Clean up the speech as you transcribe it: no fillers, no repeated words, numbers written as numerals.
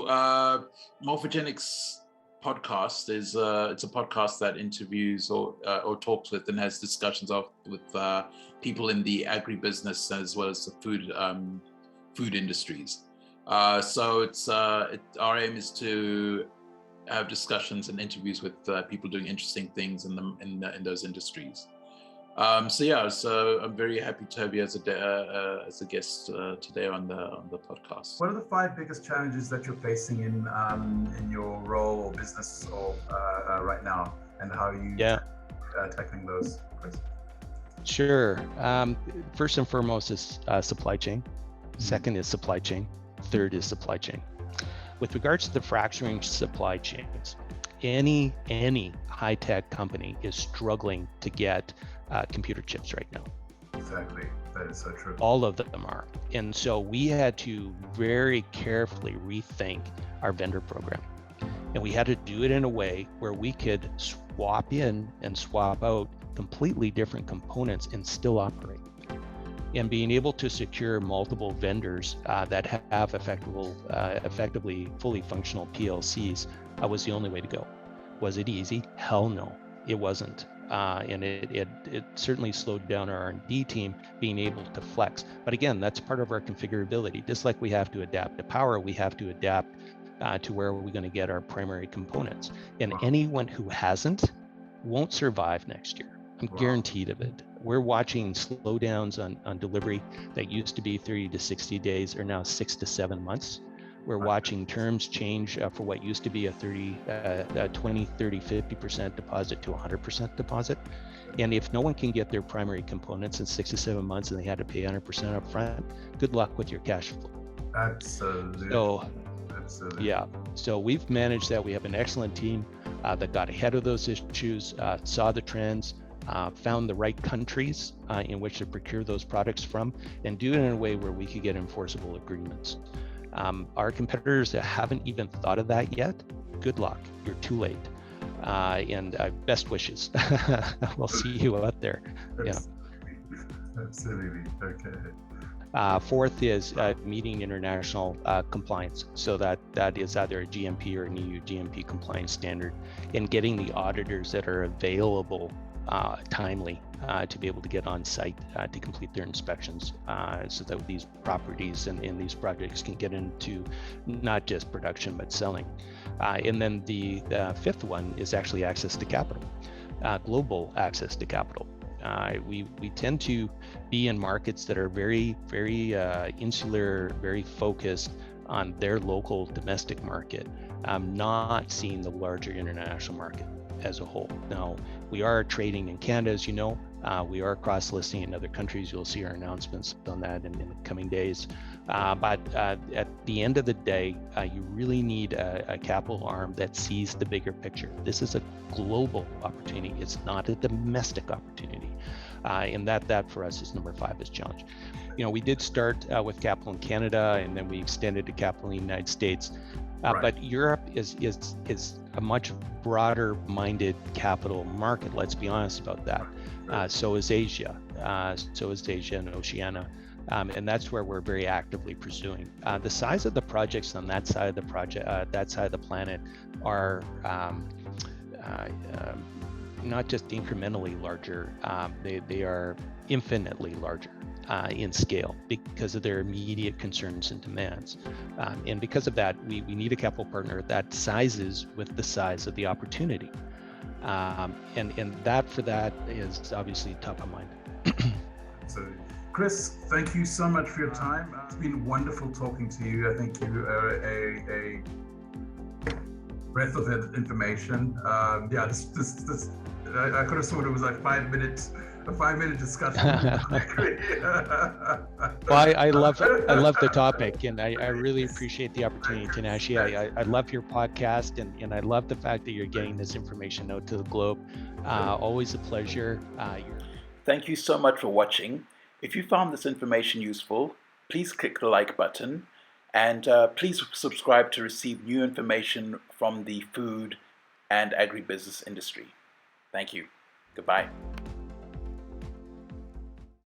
Morphegenix podcast is it's a podcast that interviews or talks with and has discussions with people in the agribusiness as well as the food industries. So our aim is to have discussions and interviews with people doing interesting things in those industries. So I'm very happy to have you as a guest today on the podcast. What are the 5 biggest challenges that you're facing in your role or business or right now, and how are you tackling those? Sure. First and foremost is supply chain. Second is supply chain. Third is supply chain. With regards to the fracturing supply chains, any high-tech company is struggling to get computer chips right now. Exactly. That is so true. All of them are. And so we had to very carefully rethink our vendor program. And we had to do it in a way where we could swap in and swap out completely different components and still operate. And being able to secure multiple vendors that have effectively fully functional PLCs was the only way to go. Was it easy? Hell no, it wasn't. And it certainly slowed down our R&D team being able to flex. But again, that's part of our configurability. Just like we have to adapt to power, we have to adapt to where we're going to get our primary components. And anyone who hasn't won't survive next year. I'm guaranteed of it. We're watching slowdowns on delivery that used to be 30 to 60 days are now 6 to 7 months. We're watching terms change for what used to be a 20, 30, 50% deposit to 100% deposit. And if no one can get their primary components in 6 to 7 months and they had to pay 100% up front, good luck with your cash flow. Absolutely. Absolutely. Yeah. So we've managed that. We have an excellent team that got ahead of those issues, saw the trends, found the right countries in which to procure those products from, and do it in a way where we could get enforceable agreements. Our competitors that haven't even thought of that yet, good luck, you're too late. And best wishes. We'll see you out there. Absolutely. Okay. Fourth is meeting international compliance. So that is either a GMP or an EU GMP compliance standard, and getting the auditors that are available timely to be able to get on site to complete their inspections so that these properties and these projects can get into not just production but selling. And then the fifth one is actually access to capital, global access to capital. We tend to be in markets that are very, very insular, very focused on their local domestic market, not seeing the larger international market as a whole. Now, we are trading in Canada, as you know. We are cross-listing in other countries. You'll see our announcements on that in the coming days. But at the end of the day, you really need a capital arm that sees the bigger picture. This is a global opportunity. It's not a domestic opportunity. And that for us is number 5 is challenge. You know, we did start with capital in Canada, and then we extended to capital in the United States. But Europe is a much broader minded capital market. Let's be honest about that. So is Asia. So is Asia and Oceania. And that's where we're very actively pursuing. The size of the projects on that side of the planet are not just incrementally larger, they are infinitely larger in scale because of their immediate concerns and demands. And because of that, we need a capital partner that sizes with the size of the opportunity. And that is obviously top of mind. So, Chris, thank you so much for your time. It's been wonderful talking to you. I think you are a breadth of information. I could have thought it was like a 5-minute discussion. Well, I love the topic, and I really appreciate the opportunity, Tinashe. I love your podcast, and I love the fact that you're getting this information out to the globe. Always a pleasure. Thank you so much for watching. If you found this information useful, please click the like button, and please subscribe to receive new information from the food and agribusiness industry. Thank you. Goodbye.